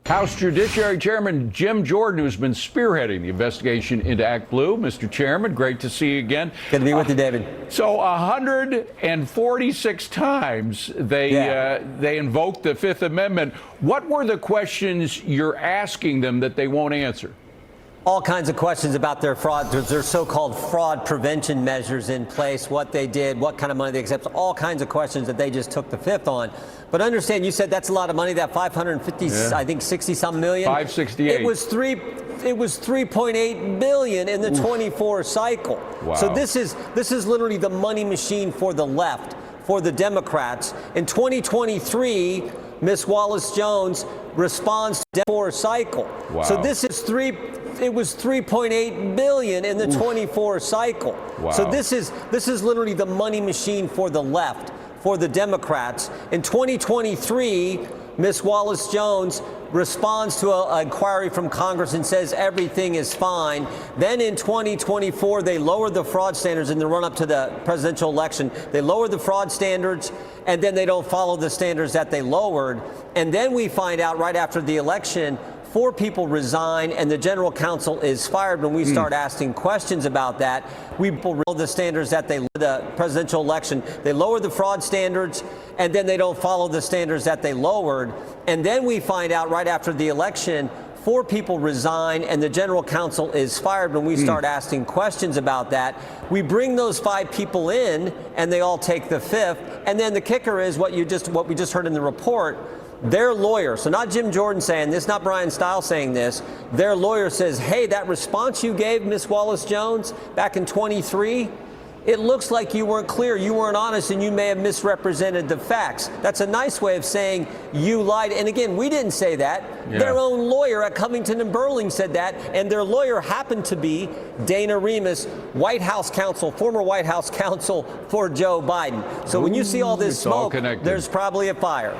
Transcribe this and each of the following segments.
House Judiciary Chairman Jim Jordan, who's been spearheading the investigation into ActBlue. Mr. Chairman, great to see you again. Good to be with you, David. So 146 times they invoked the Fifth Amendment. What were the questions you're asking them that they won't answer? All kinds of questions about their fraud, their so-called fraud prevention measures in place, what they did, what kind of money they accept, all kinds of questions that they just took the fifth on. But understand, you said that's a lot of money, that 550, I think 60-some million. 568. It was 3.8 billion in the 24 cycle. Wow. So this is literally the money machine for the left, for the Democrats. In 2023, Ms. Wallace-Jones responds to the 24 cycle. Wow. So it was 3.8 billion in the 24 cycle. Wow. So this is literally the money machine for the left, for the Democrats. In 2023, Ms. Wallace-Jones responds to an inquiry from Congress and says everything is fine. Then in 2024, they lowered the fraud standards in the run-up to the presidential election. They lowered the fraud standards, and then they don't follow the standards that they lowered. And then we find out right after the election, 4 people resign and the general counsel is fired. When we start asking questions about that, we follow the standards that they the presidential election. They lowered the fraud standards, and then they don't follow the standards that they lowered. And then we find out right after the election, 4 people resign and the general counsel is fired. When we start asking questions about that, we bring those 5 people in and they all take the fifth. And then the kicker is what we just heard in the report. Their lawyer, so not Jim Jordan saying this, not Brian Stiles saying this, their lawyer says, hey, that response you gave Ms. Wallace-Jones back in 23, it looks like you weren't clear, you weren't honest, and you may have misrepresented the facts. That's a nice way of saying you lied. And again, we didn't say that. Yeah. Their own lawyer at Covington and Burling said that, and their lawyer happened to be Dana Remus, White House counsel, former White House counsel for Joe Biden. So when you see all this smoke, there's probably a fire.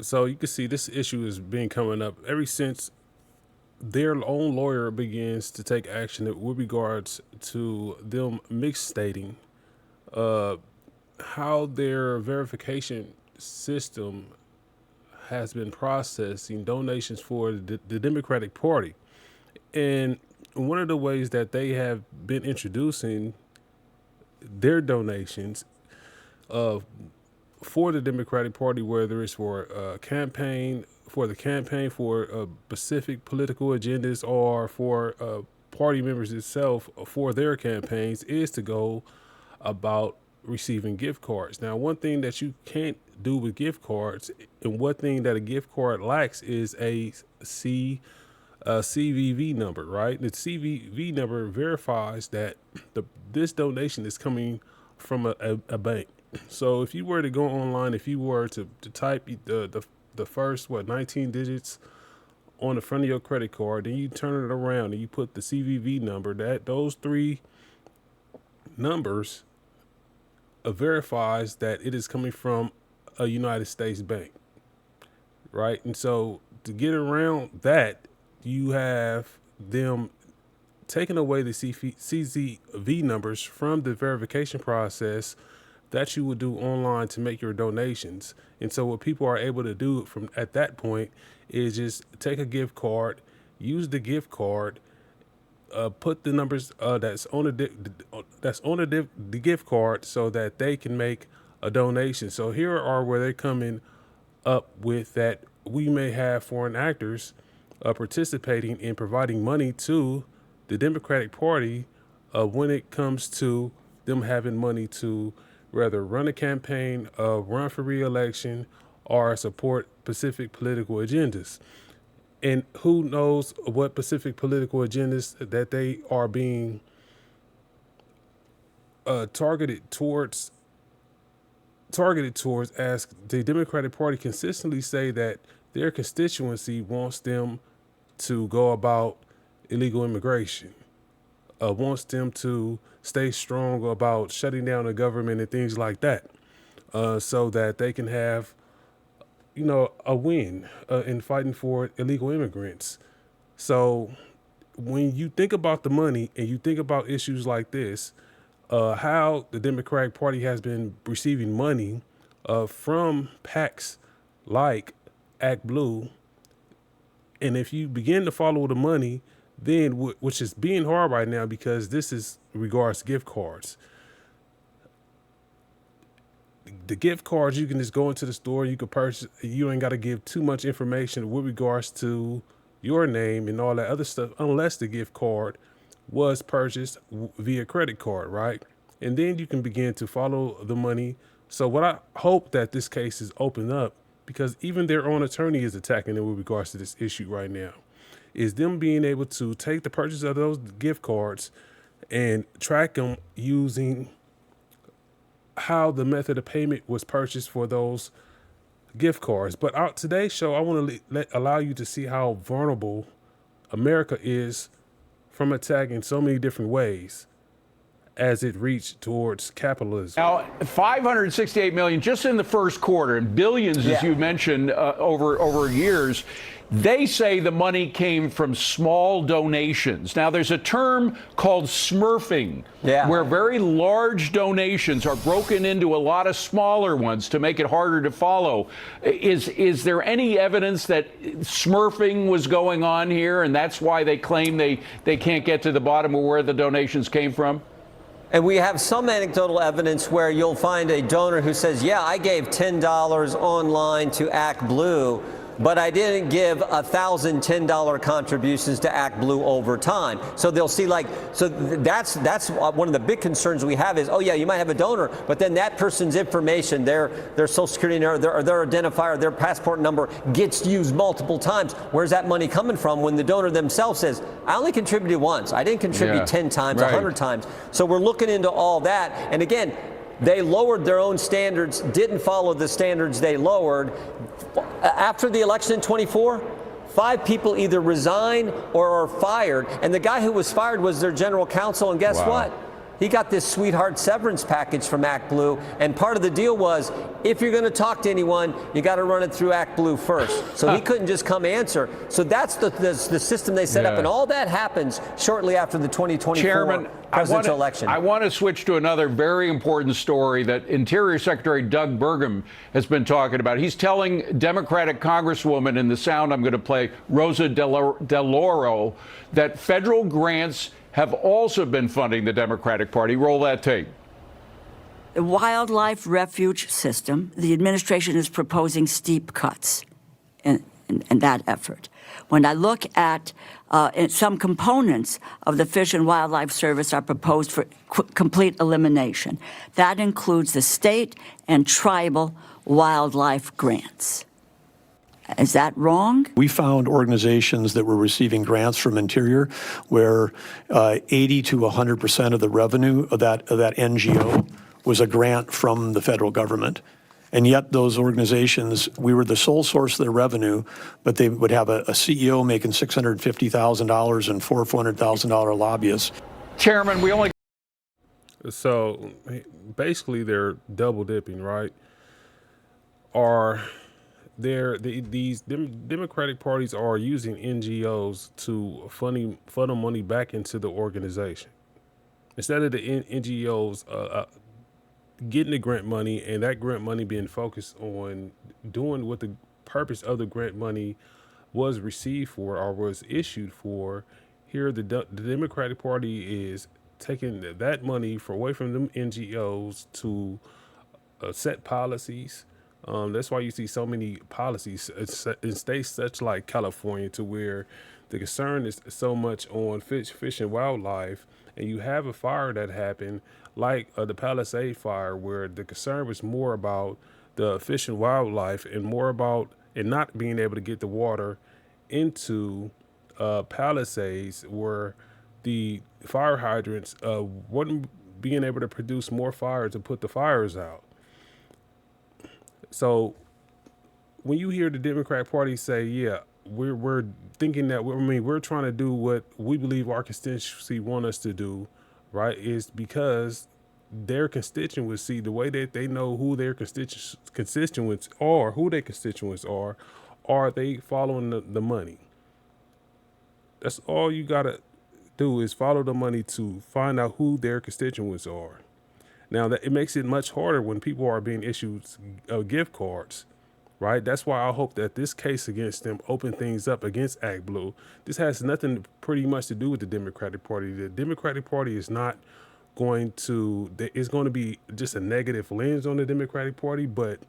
So you can see this issue has been coming up ever since their own lawyer begins to take action with regards to them misstating how their verification system has been processing donations for the Democratic Party. And one of the ways that they have been introducing their donations for the Democratic Party, whether it's for the campaign for specific political agendas or for party members itself for their campaigns, is to go about receiving gift cards. Now, one thing that you can't do with gift cards, and one thing that a gift card lacks, is a CVV number, right? The CVV number verifies that this donation is coming from a bank. So if you were to go online, if you were to type the first 19 digits on the front of your credit card, then you turn it around and you put the CVV number, those 3 numbers verifies that it is coming from a United States bank, right? And so to get around that, you have them taking away the CVV numbers from the verification process that you would do online to make your donations. And so what people are able to do from at that point is just take a gift card, use the gift card, put the numbers that's on the gift card so that they can make a donation. So here are where they're coming up with that we may have foreign actors participating in providing money to the Democratic Party when it comes to them having money to rather run a campaign, run for re-election, or support specific political agendas. And who knows what specific political agendas that they are being targeted towards, as the Democratic Party consistently say that their constituency wants them to go about illegal immigration, wants them to stay strong about shutting down the government and things like that, so that they can have, a win in fighting for illegal immigrants. So when you think about the money and you think about issues like this, how the Democratic Party has been receiving money from PACs like ActBlue, and if you begin to follow the money, then which is being hard right now because this is regards gift cards. The gift cards, you can just go into the store, you can purchase, you ain't got to give too much information with regards to your name and all that other stuff, unless the gift card was purchased via credit card, right? And then you can begin to follow the money. So what I hope that this case is opened up, because even their own attorney is attacking them with regards to this issue right now, is them being able to take the purchase of those gift cards and track them using how the method of payment was purchased for those gift cards. But today's show, I want to allow you to see how vulnerable America is from attack in so many different ways as it reached towards capitalism. Now, 568 million just in the first quarter, and billions, as you mentioned, over years. They say the money came from small donations. Now, there's a term called smurfing, where very large donations are broken into a lot of smaller ones to make it harder to follow. Is there any evidence that smurfing was going on here, and that's why they claim they can't get to the bottom of where the donations came from? And we have some anecdotal evidence where you'll find a donor who says, yeah, I gave $10 online to ActBlue, but I didn't give 1,000 $10 contributions to ActBlue over time. So they'll see so that's one of the big concerns we have is, oh yeah, you might have a donor, but then that person's information, their social security number, their identifier, their passport number gets used multiple times. Where's that money coming from when the donor themselves says, I only contributed once, I didn't contribute 10 times, 100 times. So we're looking into all that. And again, they lowered their own standards, didn't follow the standards they lowered. After the election in 24, 5 people either resign or are fired. And the guy who was fired was their general counsel. And guess what? He got this sweetheart severance package from ActBlue. And part of the deal was, if you're going to talk to anyone, you got to run it through ActBlue first. So he couldn't just come answer. So that's the system they set up. And all that happens shortly after the 2024 presidential election. I want to switch to another very important story that Interior Secretary Doug Burgum has been talking about. He's telling Democratic Congresswoman in the sound I'm going to play, Rosa DeLauro, that federal grants have also been funding the Democratic Party. Roll that tape. The wildlife refuge system, the administration is proposing steep cuts in that effort. When I look at some components of the Fish and Wildlife Service are proposed for complete elimination. That includes the state and tribal wildlife grants. Is that wrong? We found organizations that were receiving grants from Interior where 80 to 100% of the revenue of that NGO was a grant from the federal government. And yet those organizations, we were the sole source of their revenue, but they would have a CEO making $650,000 and $400,000 lobbyists. Chairman, we only... So basically they're double dipping, right? These Democratic parties are using NGOs to funnel money back into the organization. Instead of the NGOs getting the grant money and that grant money being focused on doing what the purpose of the grant money was received for or was issued for, here the Democratic Party is taking that money away from them NGOs to set policies. That's why you see so many policies in states such like California, to where the concern is so much on fish and wildlife, and you have a fire that happened like the Palisade fire, where the concern was more about the fish and wildlife and more about it not being able to get the water into Palisades, where the fire hydrants weren't being able to produce more fire to put the fires out. So when you hear the Democrat Party say, yeah, we're thinking that, we're trying to do what we believe our constituency want us to do, right, is because their constituency, the way that they know who their constituents are they following the money? That's all you got to do, is follow the money to find out who their constituents are. Now, that it makes it much harder when people are being issued gift cards right? That's why I hope that this case against them open things up against ActBlue. This has nothing pretty much to do with the Democratic Party. The Democratic Party is not going to, it's going to be just a negative lens on the Democratic Party, but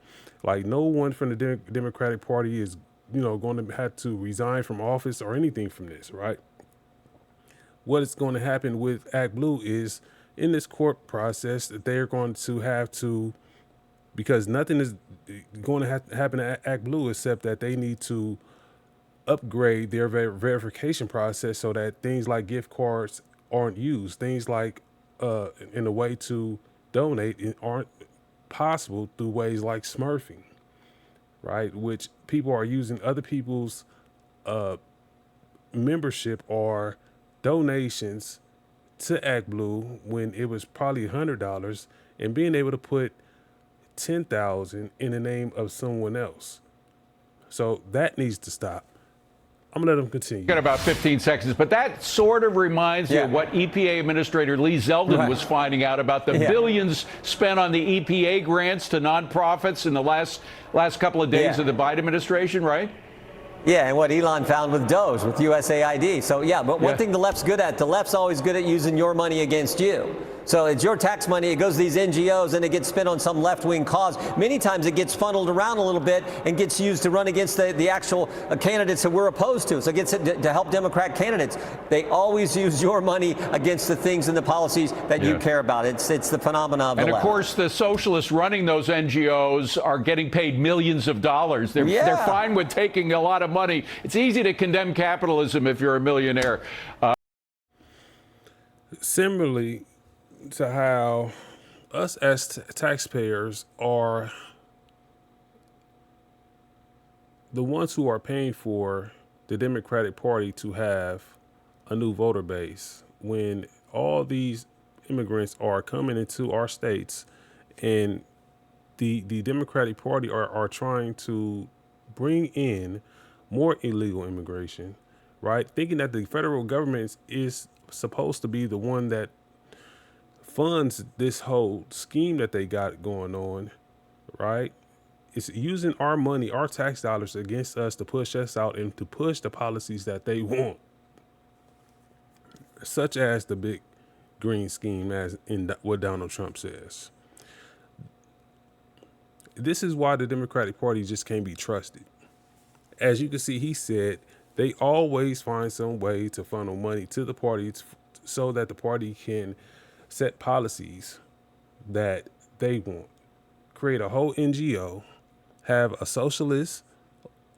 like no one from the Democratic Party is, going to have to resign from office or anything from this, right? What is going to happen with ActBlue is in this court process that they're going to have to, because nothing is going to have to happen at ActBlue except that they need to upgrade their verification process so that things like gift cards aren't used. Things like in a way to donate aren't possible through ways like smurfing, right? Which people are using other people's membership or donations to ActBlue when it was probably $100 and being able to put 10,000 in the name of someone else. So that needs to stop. I'm gonna let them continue. Got about 15 seconds, but that sort of reminds me of what EPA Administrator Lee Zeldin was finding out about the billions spent on the EPA grants to nonprofits in the last couple of days of the Biden administration, right? Yeah, and what Elon found with Doge, with USAID. So, but one thing the left's good at, the left's always good at using your money against you. So it's your tax money, it goes to these NGOs, and it gets spent on some left-wing cause. Many times it gets funneled around a little bit and gets used to run against the actual candidates that we're opposed to. So it gets to help Democrat candidates. They always use your money against the things and the policies that you care about. It's the phenomenon of the left. And of course, the socialists running those NGOs are getting paid millions of dollars. They're fine with taking a lot of money. It's easy to condemn capitalism if you're a millionaire. Similarly to how us as taxpayers are the ones who are paying for the Democratic Party to have a new voter base when all these immigrants are coming into our states and the Democratic Party are trying to bring in more illegal immigration, right? Thinking that the federal government is supposed to be the one that funds this whole scheme that they got going on, right? It's using our money, our tax dollars against us to push us out and to push the policies that they want, such as the big green scheme, as in what Donald Trump says. This is why the Democratic Party just can't be trusted. As you can see, he said they always find some way to funnel money to the party so that the party can set policies that they want. Create a whole NGO, have a socialist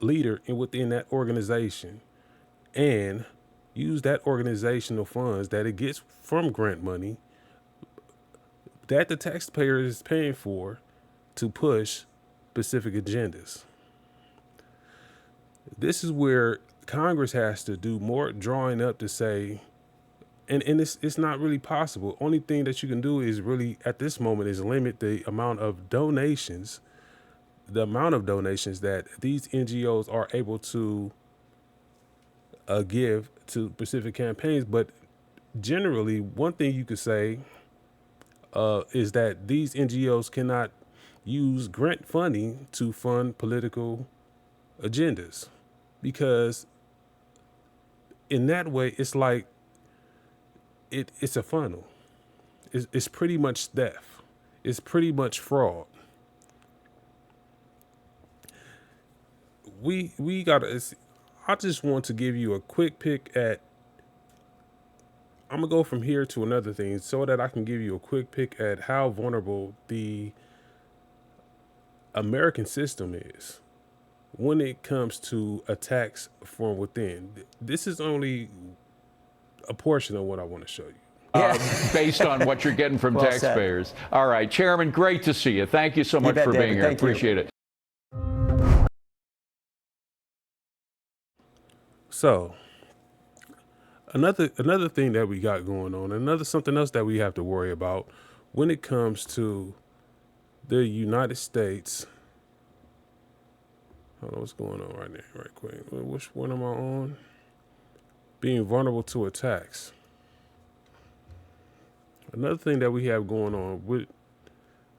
leader within that organization, and use that organizational funds that it gets from grant money that the taxpayer is paying for to push specific agendas. This is where Congress has to do more drawing up to say, and it's not really possible. Only thing that you can do is really, at this moment, is limit the amount of donations that these NGOs are able to give to specific campaigns. But generally, one thing you could say is that these NGOs cannot use grant funding to fund political agendas, because in that way, it's like it's a funnel. It's pretty much theft. It's pretty much fraud. We gotta. I just want to give you a quick pick at. I'm gonna go from here to another thing so that I can give you a quick pick at how vulnerable the American system is when it comes to attacks from within. This is only a portion of what I want to show you. Based on what you're getting from taxpayers. Said. All right, Chairman, great to see you. Thank you so much for being here. I appreciate it. So, another thing that we got going on, something else that we have to worry about when it comes to the United States. Hold on, what's going on right now, right quick? Which one am I on? Being vulnerable to attacks. Another thing that we have going on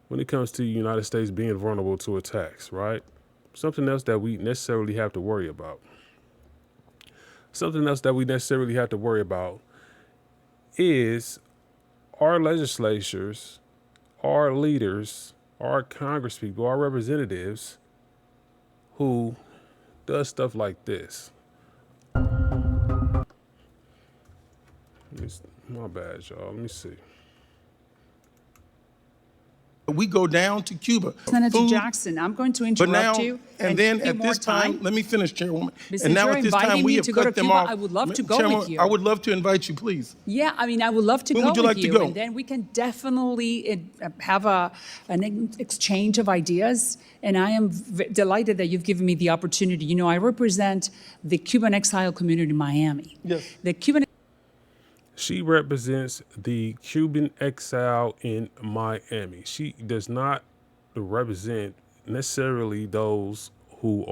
when it comes to the United States being vulnerable to attacks, right? something else that we necessarily have to worry about. Something else that we necessarily have to worry about is our legislatures, our leaders, our congresspeople, our representatives who does stuff like this. My bad, y'all. Let me see. We go down to Cuba. Senator Food, Jackson, I'm going to but interrupt now, you and then give you at more this time, let me finish, Chairwoman. But And since now you're at this time, inviting we me have to go to cut them Cuba, off. I would love to go Chairwoman, with you. I would love to invite you, please. Yeah, I mean, I would love to When go would you with like to you, go? and then we can definitely have an exchange of ideas. And I am delighted that you've given me the opportunity. You know, I represent the Cuban exile community in Miami. Yes. The Cuban She represents the Cuban exile in Miami. She does not represent necessarily those who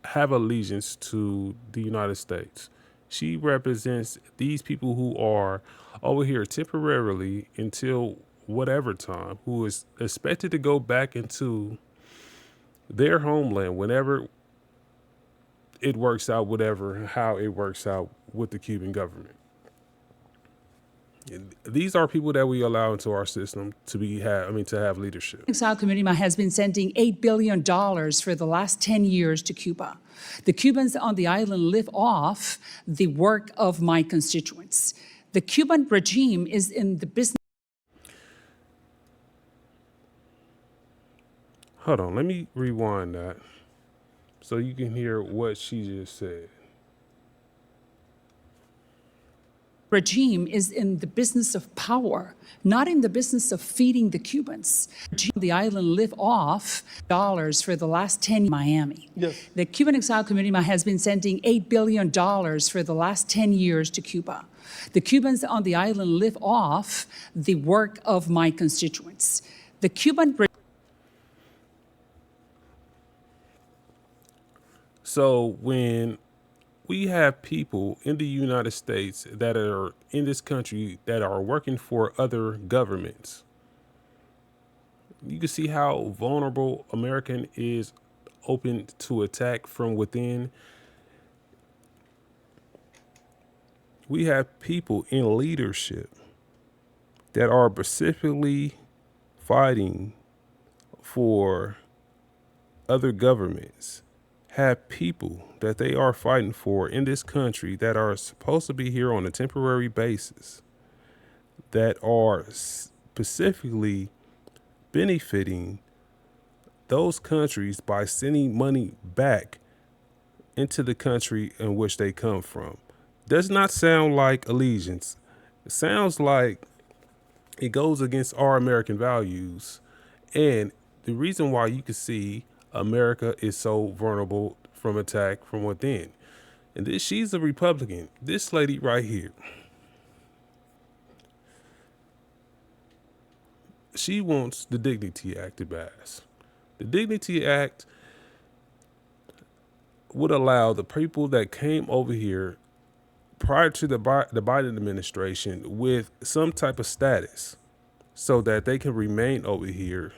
have allegiance to the United States. She represents these people who are over here temporarily until whatever time, who is expected to go back into their homeland whenever it works out, how it works out with the Cuban government. These are people that we allow into our system to have leadership. exile community has been sending $8 billion for the last 10 years to Cuba. The Cubans on the island live off the work of my constituents. The Cuban regime is in the business. Hold on, let me rewind that so you can hear what she just said. Regime is in the business of power, not in the business of feeding the Cubans. The island live off dollars for the last 10 years in Miami. Yes. The Cuban exile community has been sending $8 billion for the last 10 years to Cuba. The Cubans on the island live off the work of my constituents. The Cuban So when we have people in the United States that are in this country that are working for other governments, you can see how vulnerable American is open to attack from within. We have people in leadership that are specifically fighting for other governments, have people that they are fighting for in this country that are supposed to be here on a temporary basis, that are specifically benefiting those countries by sending money back into the country in which they come from. Does not sound like allegiance. It sounds like it goes against our American values. And the reason why you can see America is so vulnerable from attack from within. And she's a Republican. This lady right here, she wants the Dignity Act to pass. The Dignity Act would allow the people that came over here prior to the Biden administration with some type of status so that they can remain over here,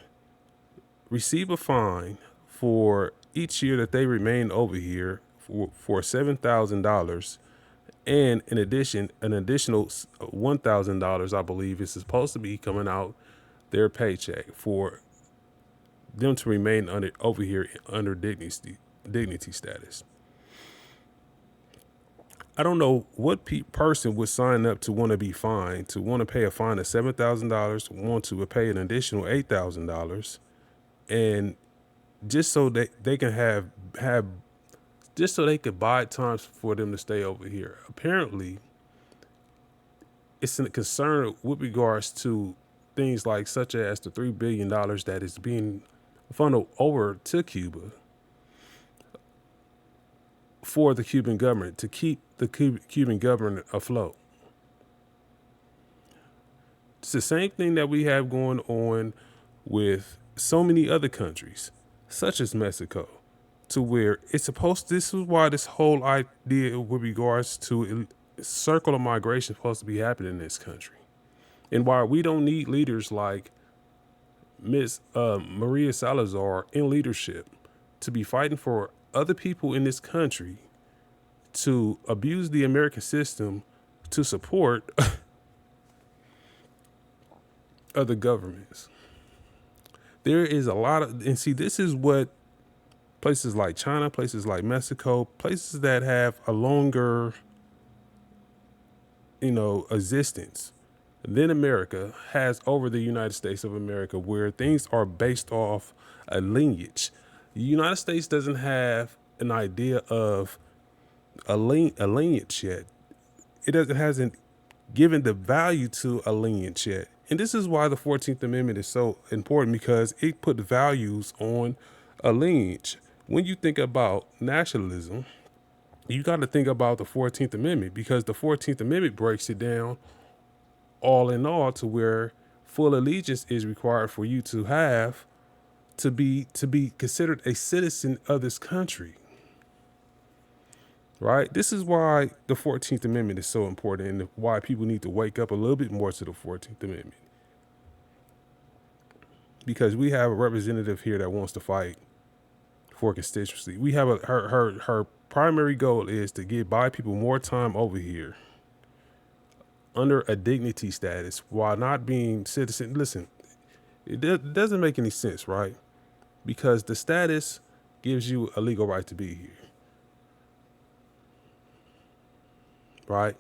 receive a fine for each year that they remain over here for $7,000, and in addition, an additional $1,000, I believe, is supposed to be coming out their paycheck for them to remain over here under dignity status. I don't know what person would sign up to want to be fined, to want to pay a fine of $7,000, want to pay an additional $8,000, and just so that they can have just so they could buy time for them to stay over here. Apparently, it's a concern with regards to things like such as the $3 billion that is being funneled over to Cuba for the Cuban government, to keep the Cuban government afloat. It's the same thing that we have going on with so many other countries, such as Mexico, to where this is why this whole idea with regards to circle of migration is supposed to be happening in this country. And why we don't need leaders like Miss Maria Salazar in leadership, to be fighting for other people in this country to abuse the American system to support other governments. There is a lot of, and see, this is what places like China, places like Mexico, places that have a longer, existence than America has over the United States of America, where things are based off a lineage. The United States doesn't have an idea of a lineage yet. Hasn't given the value to a lineage yet. And this is why the 14th Amendment is so important, because it put values on a lineage. When you think about nationalism, you got to think about the 14th Amendment, because the 14th Amendment breaks it down all in all to where full allegiance is required for you to have to be considered a citizen of this country. Right? This is why the 14th Amendment is so important, and why people need to wake up a little bit more to the 14th Amendment. Because we have a representative here that wants to fight for constituency. We have her primary goal is to give Black people more time over here under a dignity status while not being citizen. Listen, it doesn't make any sense, right? Because the status gives you a legal right to be here. Right?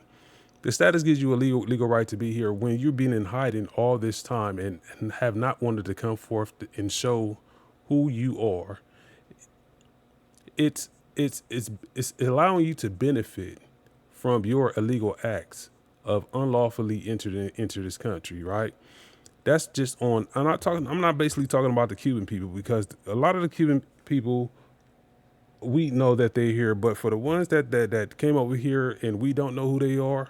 The status gives you a legal right to be here when you've been in hiding all this time and have not wanted to come forth and show who you are. It's allowing you to benefit from your illegal acts of unlawfully enter this country, right? That's just on. I'm not basically talking about the Cuban people, because a lot of the Cuban people, we know that they're here, but for the ones that came over here and we don't know who they are,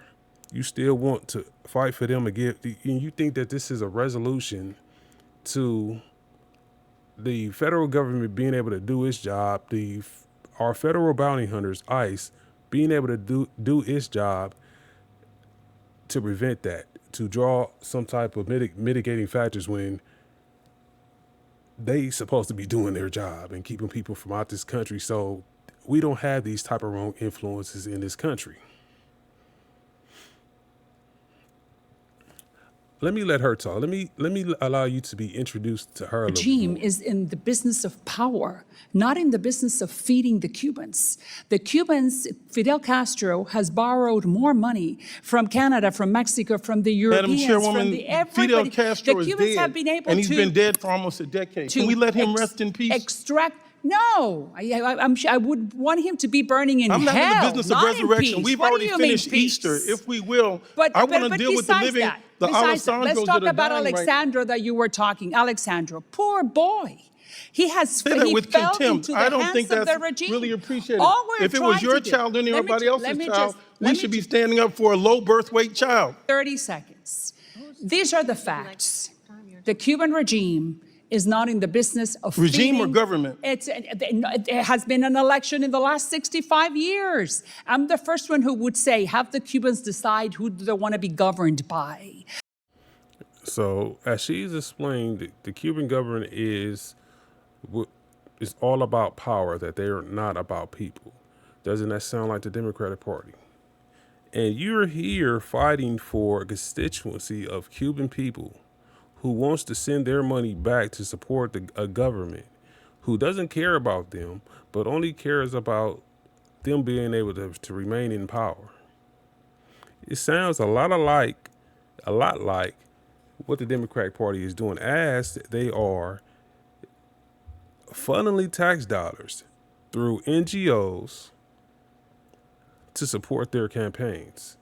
you still want to fight for them and you think that this is a resolution to the federal government being able to do its job, our federal bounty hunters, ICE, being able to do its job to prevent that, to draw some type of mitigating factors when they supposed to be doing their job and keeping people from out this country. So we don't have these type of wrong influences in this country. Let me let her talk. Let me allow you to be introduced to her. Regime is in the business of power, not in the business of feeding the Cubans. The Cubans, Fidel Castro has borrowed more money from Canada, from Mexico, from the Europeans, Madam Chairwoman, from everybody. Fidel Castro the is Cubans dead, have been able and he's been dead for almost a decade. Can we let him rest in peace? No, I would want him to be burning in hell. I'm not in the business of not resurrection. in peace. We've What do already you mean finished peace? Easter, if we will. But I want to deal with the besides living, that, the besides that, Alessandros let's talk that are about dying right now. Alexandro that you were talking. Alexandro, poor boy. He Say that with fell contempt. into the I don't hands think of that's the regime. really appreciated. All we're If it was trying your to do- child or anybody else's child, we let should me be standing up for a low birth weight child. 30 seconds. These are the facts. The Cuban regime is not in the business of Regime feeding. or government? It has been an election in the last 65 years. I'm the first one who would say, have the Cubans decide who they want to be governed by. So, as she's explained, the Cuban government is all about power, that they're not about people. Doesn't that sound like the Democratic Party? And you're here fighting for a constituency of Cuban people who wants to send their money back to support a government who doesn't care about them, but only cares about them being able to remain in power. It sounds a lot like what the Democratic Party is doing, as they are funneling tax dollars through NGOs to support their campaigns.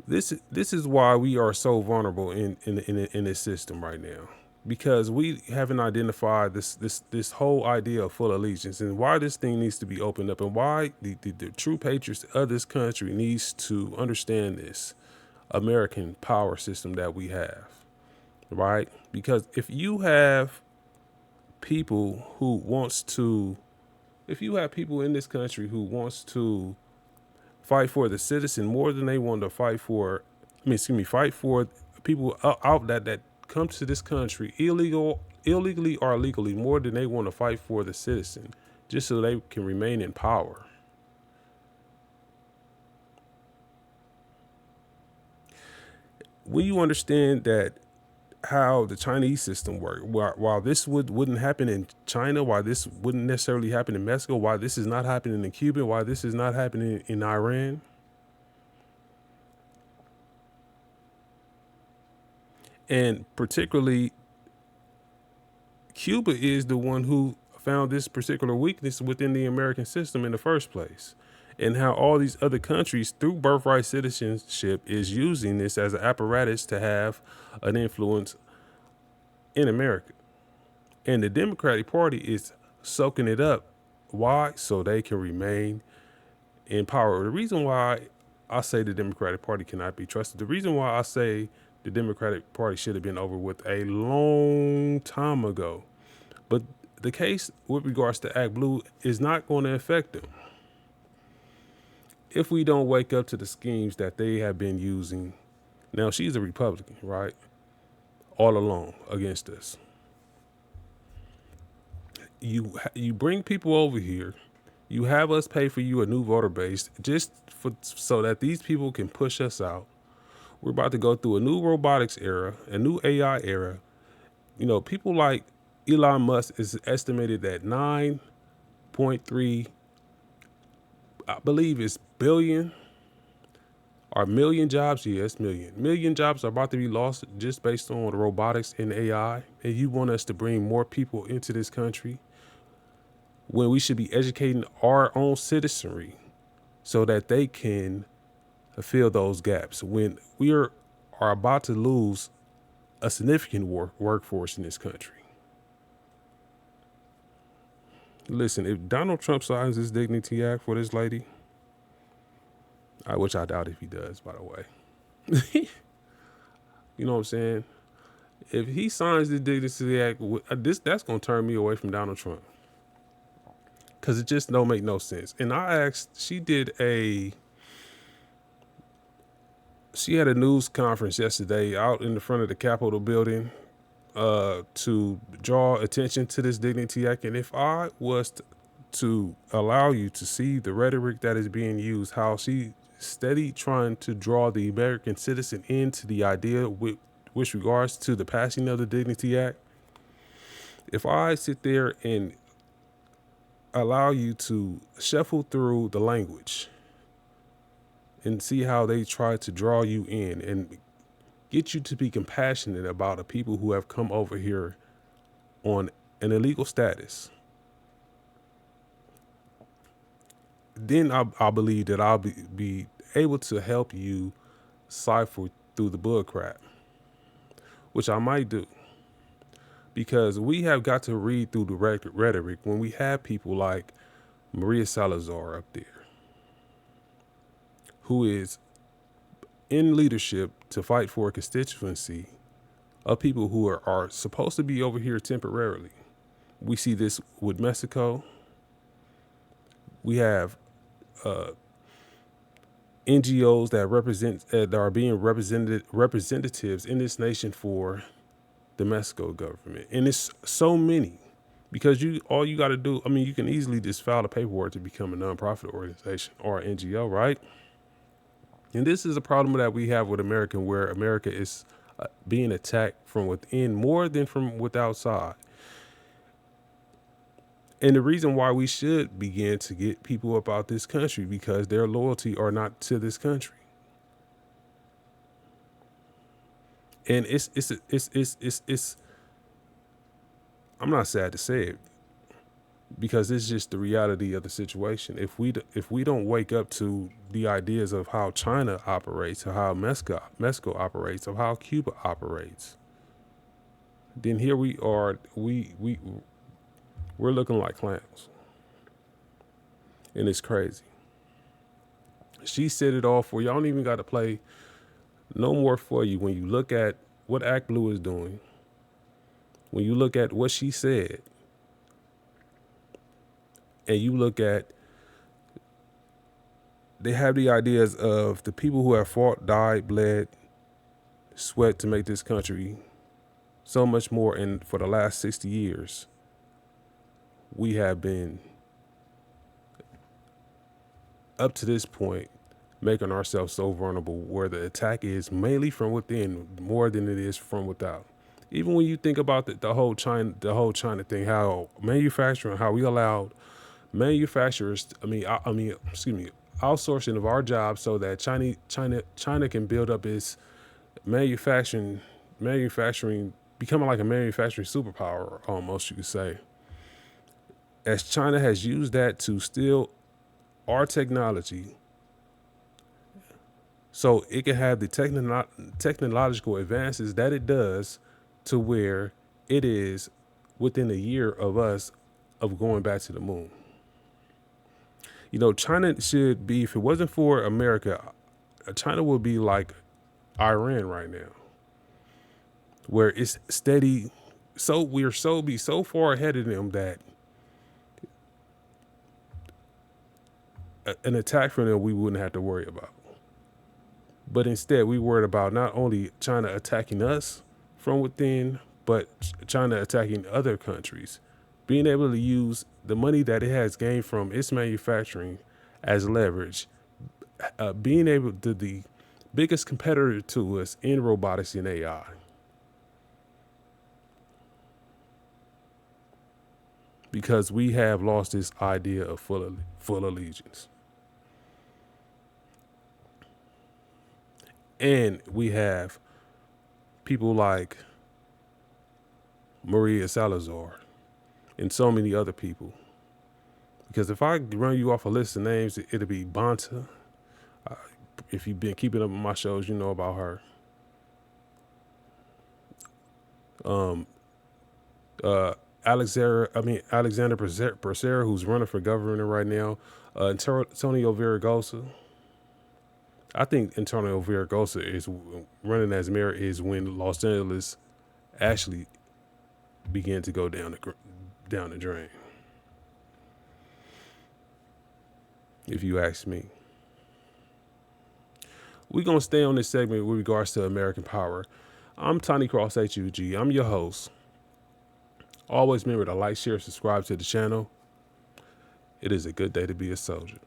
This is why we are so vulnerable in this system right now, because we haven't identified this whole idea of full allegiance, and why this thing needs to be opened up, and why the true patriots of this country needs to understand this American power system that we have, right? Because if you have people in this country who wants to fight for the citizen more than they want to fight for people out that come to this country illegally or legally more than they want to fight for the citizen, just so they can remain in power. When you understand that how the Chinese system works, while this wouldn't happen in China, why this wouldn't necessarily happen in Mexico, why this is not happening in Cuba, why this is not happening in Iran, and particularly Cuba is the one who found this particular weakness within the American system in the first place, and how all these other countries through birthright citizenship is using this as an apparatus to have an influence in America. And the Democratic Party is soaking it up. Why? So they can remain in power. The reason why I say the Democratic Party cannot be trusted, the reason why I say the Democratic Party should have been over with a long time ago, but the case with regards to ActBlue is not going to affect them if we don't wake up to the schemes that they have been using. Now, she's a Republican, right? All along against us. You bring people over here, you have us pay for you a new voter base just so that these people can push us out. We're about to go through a new robotics era, a new AI era. You know, people like Elon Musk is estimated at 9.3, I believe it's billion or million jobs. Yes, million jobs are about to be lost just based on robotics and AI. And you want us to bring more people into this country when we should be educating our own citizenry so that they can fill those gaps, when we are about to lose a significant workforce in this country. Listen, if Donald Trump signs this Dignity Act for this lady, which I doubt if he does, by the way. You know what I'm saying? If he signs the Dignity Act, that's going to turn me away from Donald Trump. Because it just don't make no sense. And I asked, she had a news conference yesterday out in the front of the Capitol building to draw attention to this Dignity Act. And if I was to allow you to see the rhetoric that is being used, how she steady trying to draw the American citizen into the idea with regards to the passing of the Dignity Act, if I sit there and allow you to shuffle through the language and see how they try to draw you in and get you to be compassionate about the people who have come over here on an illegal status, then I believe that I'll be able to help you cipher through the bull crap, which I might do. Because we have got to read through the rhetoric when we have people like Maria Salazar up there, who is in leadership to fight for a constituency of people who are supposed to be over here temporarily. We see this with Mexico. We have NGOs that are being representatives in this nation for the Mexico government. And it's so many, because all you got to do, I mean, you can easily just file the paperwork to become a nonprofit organization or an NGO, right? And this is a problem that we have with America, where America is being attacked from within more than from outside. And the reason why we should begin to get people up out this country, because their loyalty are not to this country. And it's I'm not sad to say it, because it's just the reality of the situation. If we don't wake up to the ideas of how China operates, or how Mexico operates, or how Cuba operates, then here we are, we're looking like clowns. And it's crazy. She said it all for you. I don't even got to play no more for you. When you look at what ActBlue is doing, when you look at what she said, and you look at, they have the ideas of the people who have fought, died, bled, sweat to make this country so much more. And for the last 60 years, we have been, up to this point, making ourselves so vulnerable where the attack is mainly from within more than it is from without. Even when you think about the whole China thing, how manufacturing, how we allowed manufacturers, outsourcing of our jobs so that China can build up its manufacturing, becoming like a manufacturing superpower, almost, you could say. As China has used that to steal our technology so it can have the technological advances that it does, to where it is within a year of us of going back to the moon. You know, China should be, if it wasn't for America, China would be like Iran right now, where it's steady. So we're so far ahead of them that an attack from them we wouldn't have to worry about. But instead, we worried about not only China attacking us from within, but China attacking other countries, being able to use the money that it has gained from its manufacturing as leverage, being able to the biggest competitor to us in robotics and AI. Because we have lost this idea of full allegiance. And we have people like Maria Salazar and so many other people. Because if I run you off a list of names, it'll be Bonta. If you've been keeping up with my shows, you know about her. Alexander Persera, who's running for governor right now. Antonio Villaraigosa. I think Antonio Villaraigosa is running as mayor is when Los Angeles actually began to go down the drain, if you ask me. We're going to stay on this segment with regards to American power. I'm Tiny Cross-H.U.G. I'm your host. Always remember to like, share, subscribe to the channel. It is a good day to be a soldier.